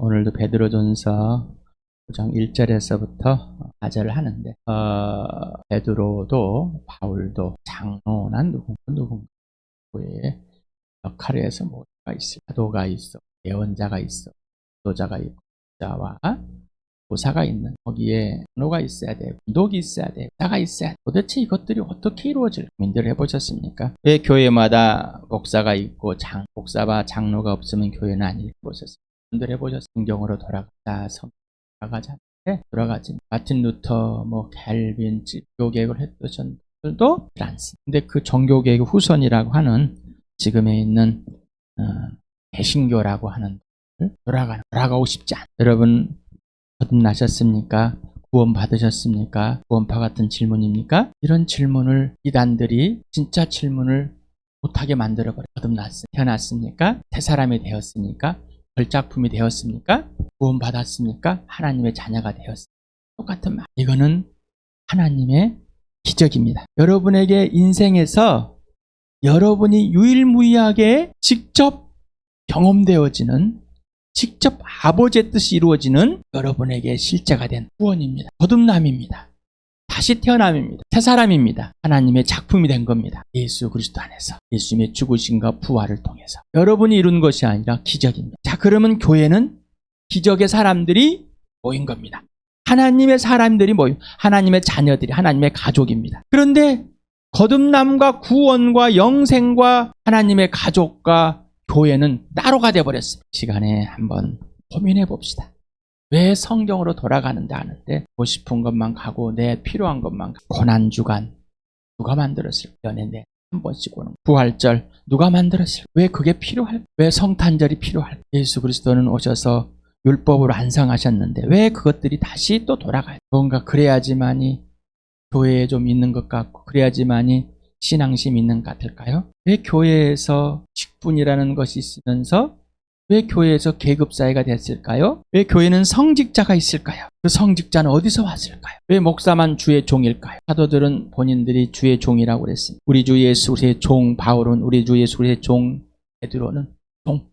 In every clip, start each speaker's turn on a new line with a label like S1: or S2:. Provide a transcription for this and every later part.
S1: 오늘도 베드로전서 9장 1절에서부터 4절을 하는데 베드로도 바울도 장로나 누군가의 역할에 서 뭐가 있어? 사도가 있어, 예언자가 있어, 지도자가 있고, 자와 교사가 있는, 거기에 장로가 있어야 돼, 군독이 있어야 돼, 자가 있어야 돼. 도대체 이것들이 어떻게 이루어질까 고민들 해보셨습니까? 왜 교회마다 목사가 있고 목사와 장로가 없으면 교회는 안 읽어보셨어요? 고민들 해보셨어요? 성경으로 돌아가자. 돌아가지. 마틴 루터, 캘빈, 종교개혁을 했던 분들도 않습니다. 근데 그 종교개혁 후손이라고 하는 지금에 있는 개신교라고 하는 돌아가고 싶지 않아요. 여러분 거듭나셨습니까? 구원 받으셨습니까? 구원파 같은 질문입니까? 이런 질문을 이단들이 진짜 질문을 못하게 만들어버려요. 거듭났습니까? 태어났습니까? 새 사람이 되었습니까? 걸작품이 되었습니까? 구원 받았습니까? 하나님의 자녀가 되었습니까? 똑같은 말. 이거는 하나님의 기적입니다. 여러분에게 인생에서 여러분이 유일무이하게 직접 경험되어지는, 직접 아버지의 뜻이 이루어지는 여러분에게 실제가 된 구원입니다. 거듭남입니다. 다시 태어남입니다. 새 사람입니다. 하나님의 작품이 된 겁니다. 예수 그리스도 안에서, 예수님의 죽으심과 부활을 통해서 여러분이 이룬 것이 아니라 기적입니다. 자, 그러면 교회는 기적의 사람들이 모인 겁니다. 하나님의 사람들이 모인, 하나님의 자녀들이, 하나님의 가족입니다. 그런데 거듭남과 구원과 영생과 하나님의 가족과 교회는 따로가 되어버렸습니다. 이 시간에 한번 고민해 봅시다. 왜 성경으로 돌아가는데 하는데 보고 싶은 것만 가고 내 필요한 것만 가고, 고난주간 누가 만들었을까? 연애 한 번씩 오는 부활절 누가 만들었을까? 왜 그게 필요할까? 왜 성탄절이 필요할까? 예수 그리스도는 오셔서 율법으로 안상하셨는데 왜 그것들이 다시 또 돌아가요? 뭔가 그래야지만이 교회에 좀 있는 것 같고, 그래야지만이 신앙심 있는 것 같을까요? 왜 교회에서 직분이라는 것이 있으면서 왜 교회에서 계급사회가 됐을까요? 왜 교회는 성직자가 있을까요? 그 성직자는 어디서 왔을까요? 왜 목사만 주의 종일까요? 사도들은 본인들이 주의 종이라고 그랬습니다. 우리 주 예수 그리스도의 종 바울은, 우리 주 예수 그리스도의 종 베드로는 종,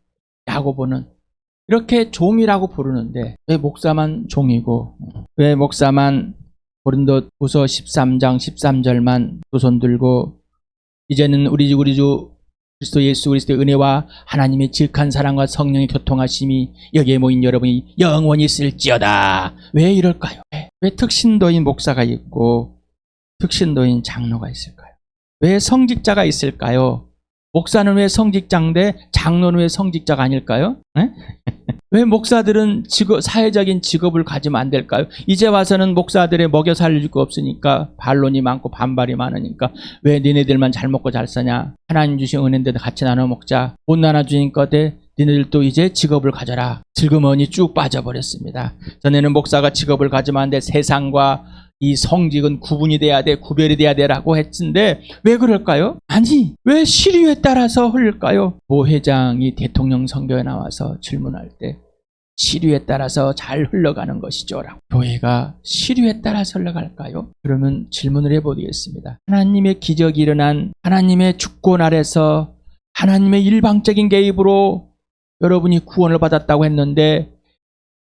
S1: 야고보는 이렇게 종이라고 부르는데 왜 목사만 종이고, 왜 목사만 고린도후서 13장 13절만 두 손 들고 이제는 우리 주 그리스도 예수 그리스도의 은혜와 하나님의 지극한 사랑과 성령의 교통하심이 여기에 모인 여러분이 영원히 있을지어다. 왜 이럴까요? 왜 특신도인 목사가 있고 특신도인 장로가 있을까요? 왜 성직자가 있을까요? 목사는 왜 성직자인데 장로는 왜 성직자가 아닐까요? 왜 목사들은 사회적인 직업을 가지면 안 될까요? 이제 와서는 목사들의 먹여 살릴 거 없으니까 반론이 많고 반발이 많으니까 왜 니네들만 잘 먹고 잘 사냐? 하나님 주신 은혜인데도 같이 나눠 먹자. 못 나눠주니까 니네들도 이제 직업을 가져라. 슬그머니 쭉 빠져버렸습니다. 전에는 목사가 직업을 가지면 안 돼. 세상과 이 성직은 구분이 돼야 돼, 구별이 돼야 돼라고 했는데 왜 그럴까요? 아니, 왜 시류에 따라서 흐를까요? 모 회장이 대통령 선거에 나와서 질문할 때 시류에 따라서 잘 흘러가는 것이죠 라고. 교회가 시류에 따라서 흘러갈까요? 그러면 질문을 해보겠습니다. 하나님의 기적이 일어난, 하나님의 주권 아래서 하나님의 일방적인 개입으로 여러분이 구원을 받았다고 했는데,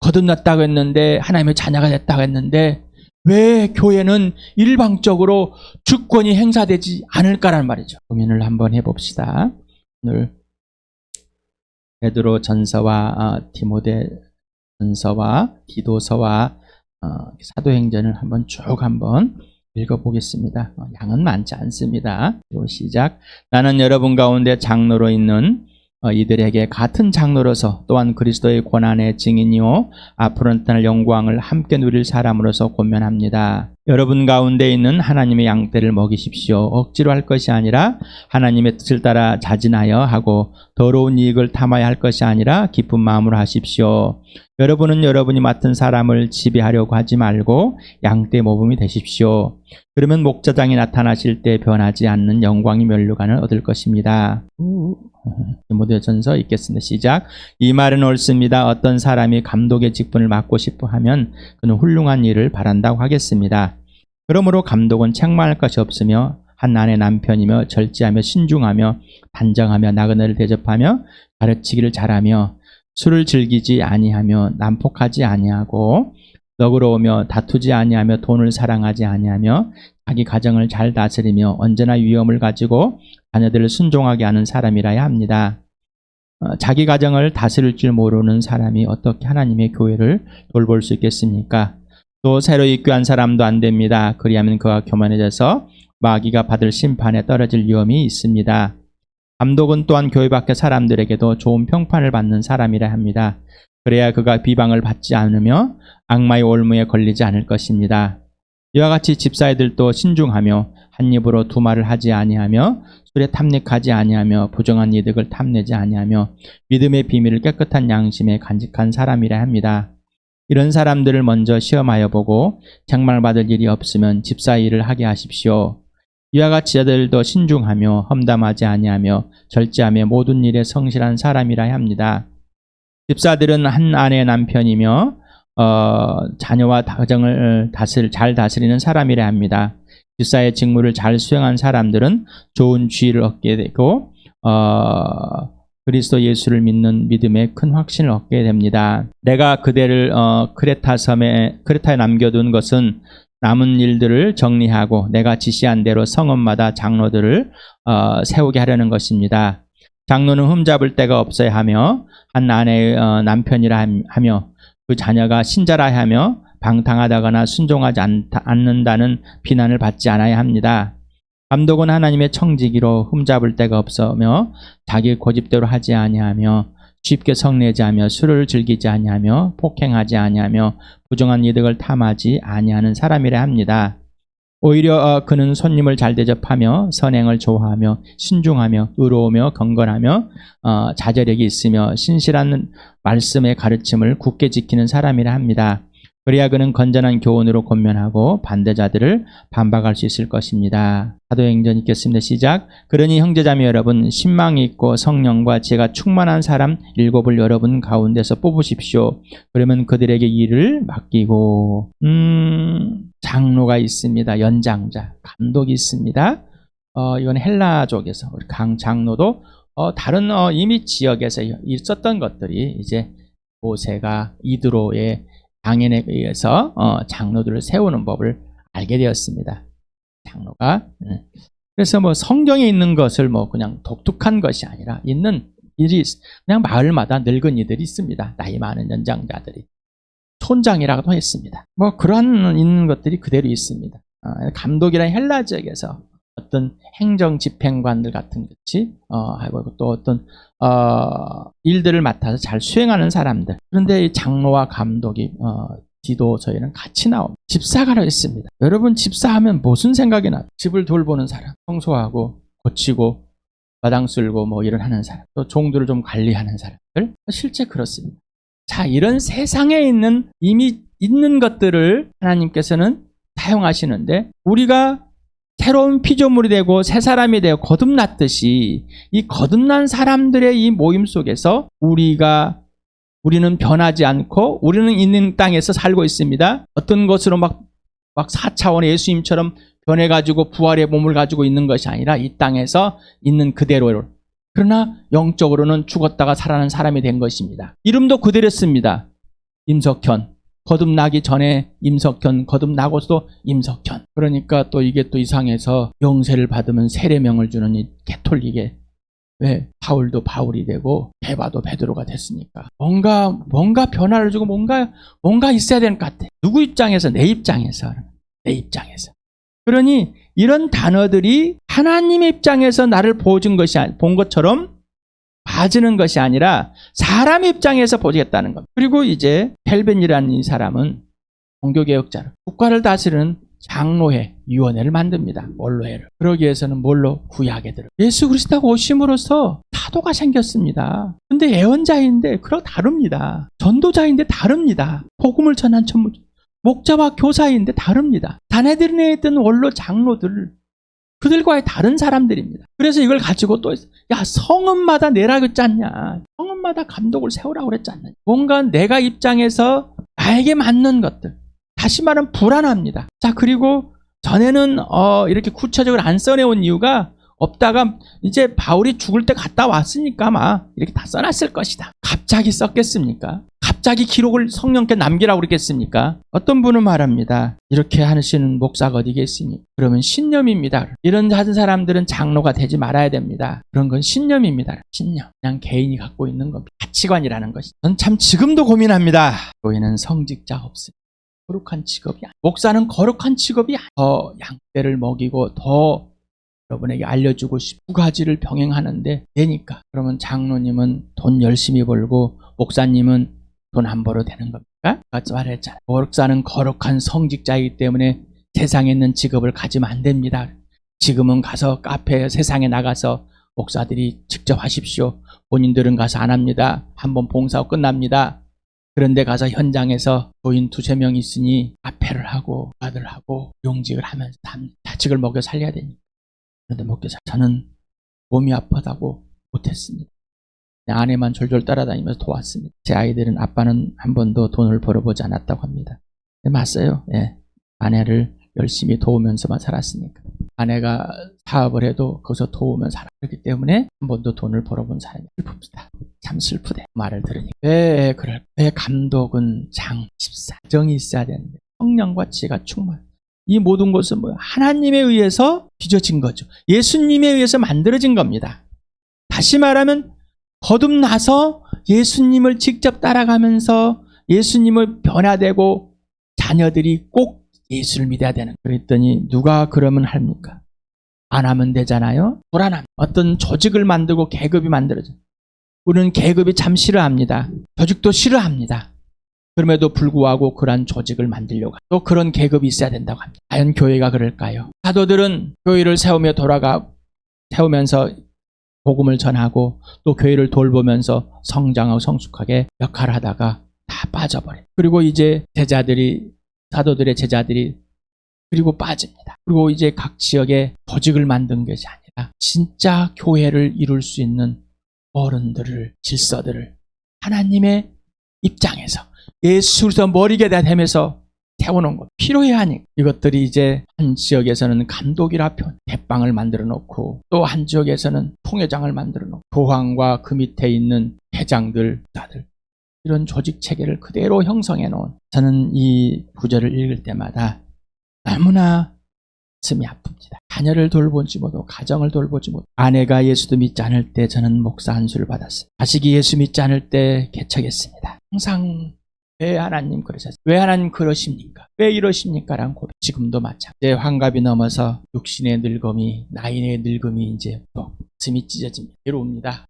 S1: 거듭났다고 했는데, 하나님의 자녀가 됐다고 했는데 왜 교회는 일방적으로 주권이 행사되지 않을까라는 말이죠. 고민을 한번 해봅시다. 오늘 베드로 전서와 디모데 전서와 디도서와 사도행전을 한번 읽어보겠습니다. 양은 많지 않습니다. 시작. 나는 여러분 가운데 장로로 있는 이들에게 같은 장로로서 또한 그리스도의 고난의 증인이요 앞으로 나타날 영광을 함께 누릴 사람으로서 권면합니다. 여러분 가운데 있는 하나님의 양떼를 먹이십시오. 억지로 할 것이 아니라 하나님의 뜻을 따라 자진하여 하고 더러운 이익을 탐하여 할 것이 아니라 기쁜 마음으로 하십시오. 여러분은 여러분이 맡은 사람을 지배하려고 하지 말고 양떼 모범이 되십시오. 그러면 목자장이 나타나실 때 변하지 않는 영광의 면류관을 얻을 것입니다. 디모데전서 읽겠습니다. 시작. 이 말은 옳습니다. 어떤 사람이 감독의 직분을 맡고 싶어 하면 그는 훌륭한 일을 바란다고 하겠습니다. 그러므로 감독은 책망할 것이 없으며 한 아내 남편이며 절제하며 신중하며 단정하며 나그네를 대접하며 가르치기를 잘하며 술을 즐기지 아니하며 난폭하지 아니하고 너그러우며 다투지 아니하며 돈을 사랑하지 아니하며 자기 가정을 잘 다스리며 언제나 위엄을 가지고 자녀들을 순종하게 하는 사람이라야 합니다. 자기 가정을 다스릴 줄 모르는 사람이 어떻게 하나님의 교회를 돌볼 수 있겠습니까? 또 새로 입교한 사람도 안 됩니다. 그리하면 그가 교만해져서 마귀가 받을 심판에 떨어질 위험이 있습니다. 감독은 또한 교회 밖의 사람들에게도 좋은 평판을 받는 사람이라 합니다. 그래야 그가 비방을 받지 않으며 악마의 올무에 걸리지 않을 것입니다. 이와 같이 집사애들도 신중하며 한 입으로 두 말을 하지 아니하며 술에 탐닉하지 아니하며 부정한 이득을 탐내지 아니하며 믿음의 비밀을 깨끗한 양심에 간직한 사람이라 합니다. 이런 사람들을 먼저 시험하여 보고 책망받을 일이 없으면 집사 일을 하게 하십시오. 이와 같이 자들도 신중하며 험담하지 아니하며 절제하며 모든 일에 성실한 사람이라 합니다. 집사들은 한 아내의 남편이며 자녀와 가정을 잘 다스리는 사람이라 합니다. 집사의 직무를 잘 수행한 사람들은 좋은 지위를 얻게 되고 그리스도 예수를 믿는 믿음에 큰 확신을 얻게 됩니다. 내가 그대를 크레타에 남겨둔 것은 남은 일들을 정리하고 내가 지시한 대로 성읍마다 장로들을 세우게 하려는 것입니다. 장로는 흠잡을 데가 없어야 하며 한 아내의 남편이라 하며 그 자녀가 신자라 하며 방탕하다거나 순종하지 않는다는 비난을 받지 않아야 합니다. 감독은 하나님의 청지기로 흠잡을 데가 없으며 자기 고집대로 하지 아니하며 쉽게 성내지 아니하며 술을 즐기지 아니하며 폭행하지 아니하며 부정한 이득을 탐하지 아니하는 사람이라 합니다. 오히려 그는 손님을 잘 대접하며 선행을 좋아하며 신중하며 의로우며 경건하며 자제력이 있으며 신실한 말씀의 가르침을 굳게 지키는 사람이라 합니다. 그래야 그는 건전한 교훈으로 권면하고 반대자들을 반박할 수 있을 것입니다. 사도행전 읽겠습니다. 시작. 그러니 형제자매 여러분, 신망이 있고 성령과 지혜가 충만한 사람 7을 여러분 가운데서 뽑으십시오. 그러면 그들에게 일을 맡기고 장로가 있습니다. 연장자, 감독이 있습니다. 이건 헬라족에서 우리 강 장로도 다른 이미 지역에서 있었던 것들이 이제 모세가 이드로의 강연에 의해서 장로들을 세우는 법을 알게 되었습니다. 장로가 그래서 뭐 성경에 있는 것을 뭐 그냥 독특한 것이 아니라 있는 일이 그냥 마을마다 늙은 이들이 있습니다. 나이 많은 연장자들이 촌장이라고도 했습니다. 뭐 그런 있는 것들이 그대로 있습니다. 감독이란 헬라 지역에서 어떤 행정 집행관들 같은 것이 하고 또 어떤 일들을 맡아서 잘 수행하는 사람들. 그런데 이 장로와 감독이 디도서에는 같이 나옵니다. 집사가로 했습니다. 여러분 집사하면 무슨 생각이 나요? 집을 돌보는 사람, 청소하고 고치고 마당 쓸고 뭐 일을 하는 사람, 또 종들을 좀 관리하는 사람들. 실제 그렇습니다. 자, 이런 세상에 있는 이미 있는 것들을 하나님께서는 사용하시는데 우리가 새로운 피조물이 되고 새 사람이 되어 거듭났듯이 이 거듭난 사람들의 이 모임 속에서 우리는 변하지 않고 우리는 있는 땅에서 살고 있습니다. 어떤 것으로 막 4차원의 예수님처럼 변해가지고 부활의 몸을 가지고 있는 것이 아니라 이 땅에서 있는 그대로, 그러나 영적으로는 죽었다가 살아난 사람이 된 것입니다. 이름도 그대로였습니다. 임석현. 거듭나기 전에 임석현, 거듭나고서도 임석현. 그러니까 또 이게 또 이상해서 영세를 받으면 세례명을 주는 이 개톨릭에 왜 바울도 바울이 되고 베바도 베드로가 됐으니까 뭔가 변화를 주고 뭔가 있어야 되는 것 같아. 누구 입장에서? 내 입장에서. 그러니 이런 단어들이 하나님의 입장에서 나를 본 것처럼 봐주는 것이 아니라 사람의 입장에서 보겠다는 겁니다. 그리고 이제 켈빈이라는 이 사람은 종교개혁자로 국가를 다스리는 장로회, 위원회를 만듭니다. 원로회를. 그러기 위해서는 뭘로? 구약에 들어. 예수 그리스도가 오심으로써 사도가 생겼습니다. 근데 예언자인데 그렇게 다릅니다. 전도자인데 다릅니다. 복음을 전한 목자와 교사인데 다릅니다. 자네들에 있던 원로 장로들 그들과의 다른 사람들입니다. 그래서 이걸 가지고 또 성읍마다 내라고 했지 않냐. 성읍마다 감독을 세우라고 그랬지 않냐. 뭔가 내가 입장에서 나에게 맞는 것들. 다시 말하면 불안합니다. 자, 그리고 전에는 이렇게 구체적으로 안 써내온 이유가 없다가 이제 바울이 죽을 때 갔다 왔으니까 막 이렇게 다 써놨을 것이다. 갑자기 썼겠습니까? 갑자기 기록을 성령께 남기라고 그랬겠습니까? 어떤 분은 말합니다. 이렇게 하시는 목사가 어디 계시니? 그러면 신념입니다. 이런 하는 사람들은 장로가 되지 말아야 됩니다. 그런 건 신념입니다. 신념. 그냥 개인이 갖고 있는 겁니다. 가치관이라는 것이. 전 참 지금도 고민합니다. 교회는 성직자 없습니다. 거룩한 직업이 아니에요. 목사는 거룩한 직업이 아니에요. 더 양떼를 먹이고 더 여러분에게 알려주고 싶은 두 가지를 병행하는데 되니까. 그러면 장로님은 돈 열심히 벌고 목사님은 돈 안 벌어도 되는 겁니까? 아까 말했잖아요. 목사는 거룩한 성직자이기 때문에 세상에 있는 직업을 가지면 안 됩니다. 지금은 가서 카페 세상에 나가서 목사들이 직접 하십시오. 본인들은 가서 안 합니다. 한번 봉사하고 끝납니다. 그런데 가서 현장에서 교인 2-3명 있으니 카페를 하고 아들 하고 용직을 하면서 자식을 먹여 살려야 되니까. 그런데 먹여 저는 몸이 아프다고 못했습니다. 아내만 졸졸 따라다니면서 도왔습니다. 제 아이들은 아빠는 한 번도 돈을 벌어보지 않았다고 합니다. 네, 맞아요. 네. 아내를 열심히 도우면서만 살았으니까. 아내가 사업을 해도 거기서 도우면 살았기 때문에 한 번도 돈을 벌어본 사람이 슬픕니다. 참 슬프대. 말을 들으니까. 왜 감독은 집사정이 있어야 되는데 성령과 지혜가 충만. 이 모든 것은 뭐예요? 하나님에 의해서 빚어진 거죠. 예수님에 의해서 만들어진 겁니다. 다시 말하면 거듭나서 예수님을 직접 따라가면서 예수님을 변화되고 자녀들이 꼭 예수를 믿어야 되는. 그랬더니 누가 그러면 합니까? 안 하면 되잖아요. 불안함. 어떤 조직을 만들고 계급이 만들어져. 우리는 계급이 참 싫어합니다. 조직도 싫어합니다. 그럼에도 불구하고 그러한 조직을 만들려고 또 그런 계급이 있어야 된다고 합니다. 과연 교회가 그럴까요? 사도들은 교회를 세우면서 복음을 전하고 또 교회를 돌보면서 성장하고 성숙하게 역할을 하다가 다 빠져버려요. 그리고 이제 사도들의 제자들이 그리고 빠집니다. 그리고 이제 각 지역에 조직을 만든 것이 아니라 진짜 교회를 이룰 수 있는 어른들을, 질서들을 하나님의 입장에서 예수 그리스도 머리가 되면서 세우는 것 필요해 하니까 이것들이 이제 한 지역에서는 감독이라 대빵을 만들어 놓고 또 한 지역에서는 통회장을 만들어 놓고 교황과 그 밑에 있는 회장들 이런 조직 체계를 그대로 형성해 놓은 저는 이 구절을 읽을 때마다 너무나 가슴이 아픕니다. 자녀를 돌보지 못하고 가정을 돌보지 못하고 아내가 예수도 믿지 않을 때 저는 목사 안수를 받았어요. 자식이 예수 믿지 않을 때 개척했습니다. 항상 왜 하나님 그러셨어요? 왜 하나님 그러십니까? 왜 이러십니까? 라는 고백. 지금도 마찬가지. 환갑이 넘어서 육신의 늙음이, 나이의 늙음이 이제 또 가슴이 찢어집니다. 괴로웁니다.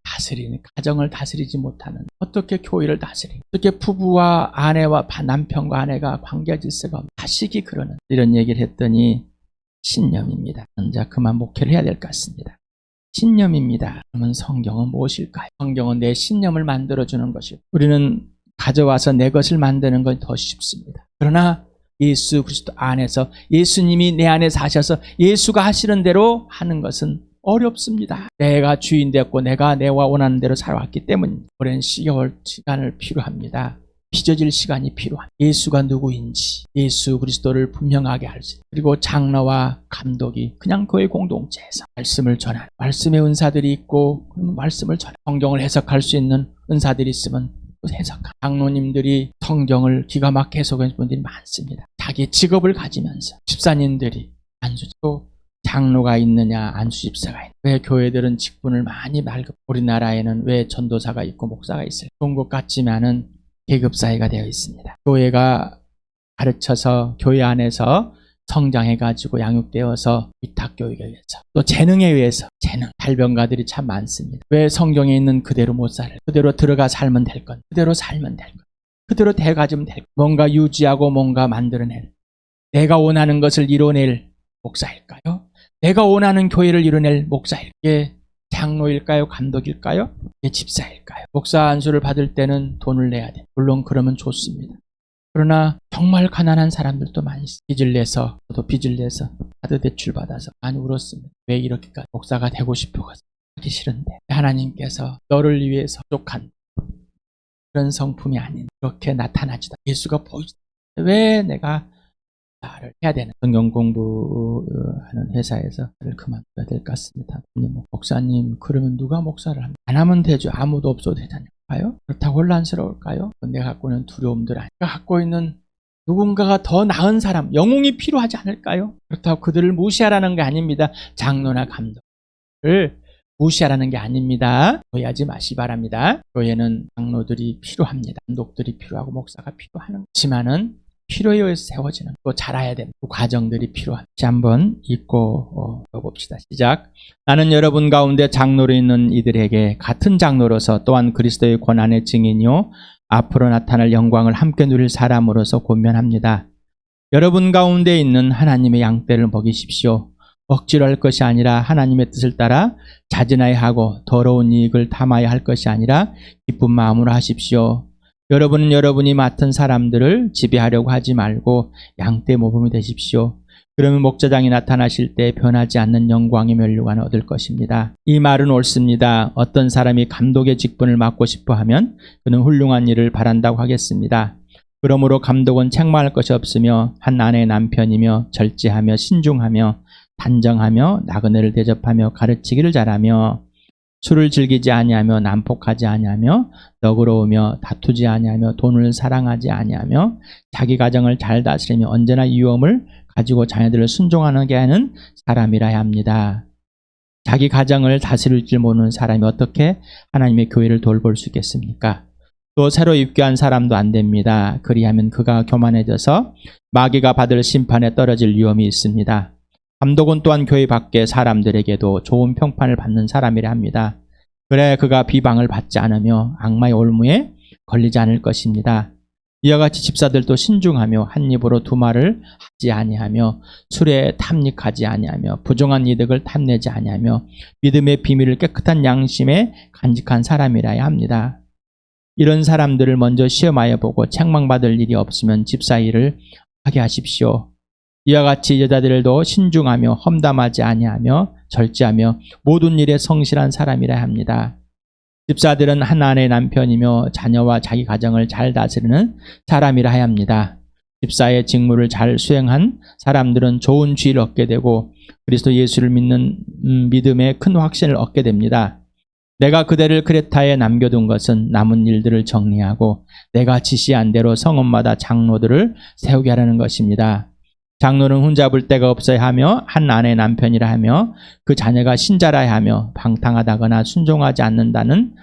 S1: 가정을 다스리지 못하는, 어떻게 교회를 다스리고, 어떻게 부부와 아내와 남편과 아내가 관계 질서가 없는, 자식이 그러는, 이런 얘기를 했더니 신념입니다. 자, 그만 목회를 해야 될 것 같습니다. 신념입니다. 그러면 성경은 무엇일까요? 성경은 내 신념을 만들어주는 것이고, 우리는 가져와서 내 것을 만드는 건 더 쉽습니다. 그러나 예수 그리스도 안에서 예수님이 내 안에 사셔서 예수가 하시는 대로 하는 것은 어렵습니다. 내가 주인 되었고 내가 내가 원하는 대로 살아왔기 때문에 오랜 시간을 필요합니다. 빚어질 시간이 필요합니다. 예수가 누구인지 예수 그리스도를 분명하게 할 수 있습니다. 그리고 장로와 감독이 그냥 교회 공동체에서 말씀을 전하는 말씀의 은사들이 있고 말씀을 전하는 성경을 해석할 수 있는 은사들이 있으면 해석한 장로님들이 성경을 기가 막히게 해석하는 분들이 많습니다. 자기 직업을 가지면서 집사님들이 안수집도 장로가 있느냐 안수집사가 있느냐. 왜 교회들은 직분을 많이 우리나라에는 왜 전도사가 있고 목사가 있어요? 좋은 것 같지만은 계급사회가 되어 있습니다. 교회가 가르쳐서 교회 안에서 성장해가지고 양육되어서 위탁교육에 의해서 또 재능에 의해서 발병가들이 참 많습니다. 왜 성경에 있는 그대로 못 살아요? 그대로 들어가 살면 될 건 그대로 살면 될 것, 그대로 돼가지면 될 것, 뭔가 유지하고 뭔가 만들어낼, 내가 원하는 것을 이뤄낼 목사일까요? 내가 원하는 교회를 이뤄낼 목사일까요? 장로일까요? 감독일까요? 집사일까요? 목사 안수를 받을 때는 돈을 내야 돼. 물론 그러면 좋습니다. 그러나 정말 가난한 사람들도 많이 있어요. 빚을 내서, 저도 빚을 내서 카드 대출 받아서 많이 울었습니다. 왜 이렇게까지 목사가 되고 싶어서 하기 싫은데 하나님께서 너를 위해서 부족한 그런 성품이 아닌 그렇게 나타나지도 예수가 보이지 왜 내가 목사를 해야 되는 성경 공부하는 회사에서 그만둬야 될 것 같습니다. 목사님 그러면 누가 목사를 합니까? 안 하면 되죠. 아무도 없어도 되잖아요. 그렇다고 혼란스러울까요? 내가 갖고 있는 두려움들 아니까 갖고 있는 누군가가 더 나은 사람, 영웅이 필요하지 않을까요? 그렇다고 그들을 무시하라는 게 아닙니다. 장로나 감독을 무시하라는 게 아닙니다. 오해하지 마시 바랍니다. 교회는 장로들이 필요합니다. 감독들이 필요하고 목사가 필요하는 거지만은 필요에 의해서 세워지는 또 자라야 되는 그 과정들이 필요합니다. 다시 한번 읽고 봅시다. 시작. 나는 여러분 가운데 장로로 있는 이들에게 같은 장로로서 또한 그리스도의 고난의 증인이요 앞으로 나타날 영광을 함께 누릴 사람으로서 권면합니다. 여러분 가운데 있는 하나님의 양떼를 먹이십시오. 억지로 할 것이 아니라 하나님의 뜻을 따라 자진하여 하고 더러운 이익을 탐하여 할 것이 아니라 기쁜 마음으로 하십시오. 여러분은 여러분이 맡은 사람들을 지배하려고 하지 말고 양떼 모범이 되십시오. 그러면 목자장이 나타나실 때 변하지 않는 영광의 면류관을 얻을 것입니다. 이 말은 옳습니다. 어떤 사람이 감독의 직분을 맡고 싶어 하면 그는 훌륭한 일을 바란다고 하겠습니다. 그러므로 감독은 책망할 것이 없으며 한 아내의 남편이며 절제하며 신중하며 단정하며 나그네를 대접하며 가르치기를 잘하며 술을 즐기지 아니하며 난폭하지 아니하며 너그러우며 다투지 아니하며 돈을 사랑하지 아니하며 자기 가정을 잘 다스리며 언제나 유엄을 가지고 자녀들을 순종하게 하는 사람이라야 합니다. 자기 가정을 다스릴 줄 모르는 사람이 어떻게 하나님의 교회를 돌볼 수 있겠습니까? 또 새로 입교한 사람도 안 됩니다. 그리하면 그가 교만해져서 마귀가 받을 심판에 떨어질 위험이 있습니다. 감독은 또한 교회 밖의 사람들에게도 좋은 평판을 받는 사람이라 합니다. 그래 그가 비방을 받지 않으며 악마의 올무에 걸리지 않을 것입니다. 이와 같이 집사들도 신중하며 한 입으로 두 말을 하지 아니하며 술에 탐닉하지 아니하며 부정한 이득을 탐내지 아니하며 믿음의 비밀을 깨끗한 양심에 간직한 사람이라야 합니다. 이런 사람들을 먼저 시험하여 보고 책망받을 일이 없으면 집사 일을 하게 하십시오. 이와 같이 여자들도 신중하며 험담하지 아니하며 절제하며 모든 일에 성실한 사람이라 합니다. 집사들은 한 아내의 남편이며 자녀와 자기 가정을 잘 다스리는 사람이라 해야 합니다. 집사의 직무를 잘 수행한 사람들은 좋은 지위를 얻게 되고 그리스도 예수를 믿는 믿음의 큰 확신을 얻게 됩니다. 내가 그대를 크레타에 남겨둔 것은 남은 일들을 정리하고 내가 지시한 대로 성읍마다 장로들을 세우게 하라는 것입니다. 장로는 흠잡을 데가 없어야 하며 한 아내의 남편이라 하며 그 자녀가 신자라야 하며 방탕하다거나 순종하지 않는다는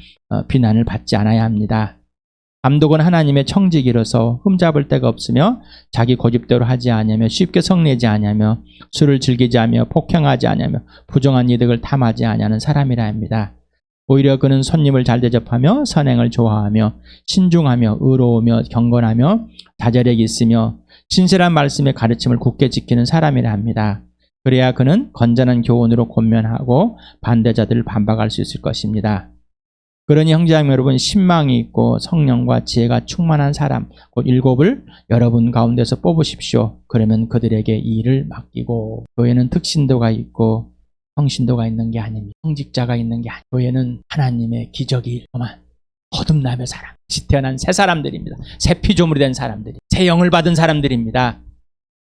S1: 비난을 받지 않아야 합니다. 감독은 하나님의 청지기로서 흠잡을 데가 없으며 자기 고집대로 하지 아니하며 쉽게 성내지 아니하며 술을 즐기지 아니하며 폭행하지 아니하며 부정한 이득을 탐하지 아니하는 사람이라 합니다. 오히려 그는 손님을 잘 대접하며 선행을 좋아하며 신중하며 의로우며 경건하며 자제력이 있으며 신실한 말씀의 가르침을 굳게 지키는 사람이라 합니다. 그래야 그는 건전한 교훈으로 권면하고 반대자들을 반박할 수 있을 것입니다. 그러니 형제자매 여러분, 신망이 있고 성령과 지혜가 충만한 사람 곧 7을 여러분 가운데서 뽑으십시오. 그러면 그들에게 이 일을 맡기고, 교회는 특신도가 있고 성신도가 있는 게 아닙니다. 성직자가 있는 게 아닙니다. 교회는 하나님의 기적이 일어만 거듭나며 사람, 다시 태어난 새 사람들입니다. 새 피조물이 된 사람들이, 새 영을 받은 사람들입니다.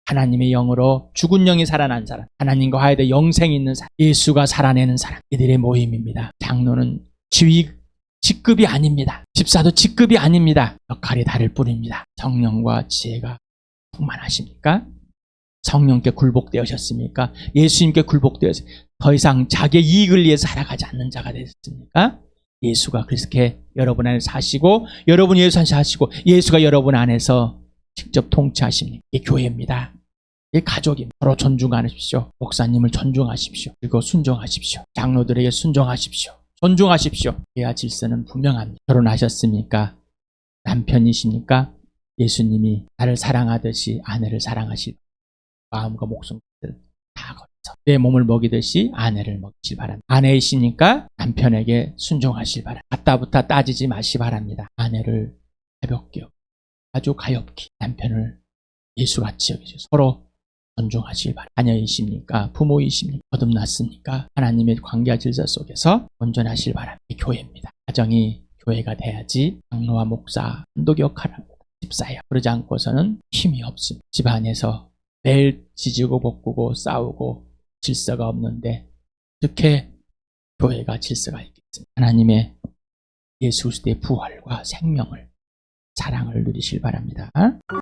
S1: 하나님의 영으로 죽은 영이 살아난 사람, 하나님과 화해돼 영생이 있는 사람, 예수가 살아내는 사람, 이들의 모임입니다. 장로는 직급이 아닙니다. 집사도 직급이 아닙니다. 역할이 다를 뿐입니다. 성령과 지혜가 충만하십니까? 성령께 굴복되셨습니까? 예수님께 굴복되었습니까? 더 이상 자기의 이익을 위해서 살아가지 않는 자가 되셨습니까? 예수가 그렇게 여러분 안에 사시고 여러분 예수 안에 사시고 예수가 여러분 안에서 직접 통치하십니다. 이게 교회입니다. 이게 가족입니다. 서로 존중하십시오. 목사님을 존중하십시오. 그리고 순종하십시오. 장로들에게 순종하십시오. 존중하십시오. 해야 질서는 분명합니다. 결혼하셨습니까? 남편이십니까? 예수님이 나를 사랑하듯이 아내를 사랑하시고 마음과 목숨을 다 걸어서 내 몸을 먹이듯이 아내를 먹이실 바랍니다. 아내이시니까 남편에게 순종하실 바랍니다. 갖다부터 따지지 마시 바랍니다. 아내를 가볍게 아주 가엽게 남편을 예수같이 여기셔서 서로 존중하시길 바랍니다. 자녀이십니까? 부모이십니까? 거듭났습니까? 하나님의 관계와 질서 속에서 온전하시길 바랍니다. 교회입니다. 가정이 교회가 돼야지 장로와 목사, 감독 역할을 합니다. 집사예요. 그러지 않고서는 힘이 없습니다. 집안에서 매일 지지고 볶고 싸우고 질서가 없는데 어떻게 교회가 질서가 있겠습니까? 하나님의 예수 그리스도의 부활과 생명을, 사랑을 누리실 바랍니다.